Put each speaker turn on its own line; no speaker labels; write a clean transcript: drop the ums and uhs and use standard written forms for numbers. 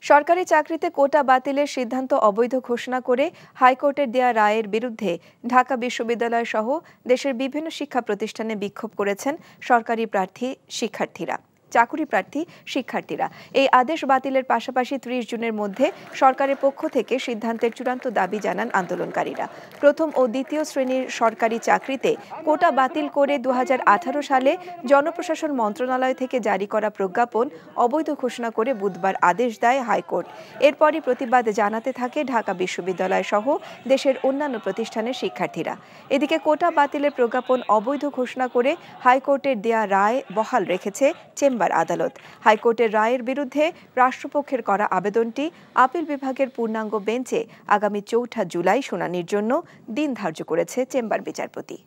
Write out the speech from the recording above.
সরকারি চাকরিতে কোটা বাতিলের সিদ্ধান্ত অবৈধ ঘোষণা করে হাইকোর্টের দেয়া রায়ের বিরুদ্ধে ঢাকা বিশ্ববিদ্যালয় সহ দেশের বিভিন্ন শিক্ষা প্রতিষ্ঠানে বিক্ষোভ করেছেন চাকুরি প্রার্থী শিক্ষার্থীরা। এই আদেশ বাতিলের পাশাপাশি ৩০ জুনের মধ্যে সরকারের পক্ষ থেকে সিদ্ধান্তের চূড়ান্ত দাবি জানান আন্দোলনকারীরা। প্রথম ও দ্বিতীয় শ্রেণীর সরকারি চাকরিতে কোটা বাতিল করে ২০১৮ সালে জনপ্রশাসন মন্ত্রণালয় থেকে জারি করা প্রজ্ঞাপন অবৈধ ঘোষণা করে বুধবার আদেশ দেয় হাইকোর্ট। এরপরই প্রতিবাদ জানাতে থাকে ঢাকা বিশ্ববিদ্যালয় সহ দেশের অন্যান্য প্রতিষ্ঠানের শিক্ষার্থীরা। এদিকে কোটা বাতিলের প্রজ্ঞাপন অবৈধ ঘোষণা করে হাইকোর্টের দেয়া রায় বহাল রেখেছে চেম্বার আদালত। হাইকোর্টের রায়ের বিরুদ্ধে রাষ্ট্রপক্ষের করা আবেদনটি আপিল বিভাগের পূর্ণাঙ্গ বেঞ্চে আগামী ৪ জুলাই শুনানির জন্য দিন ধার্য করেছে চেম্বার বিচারপতি।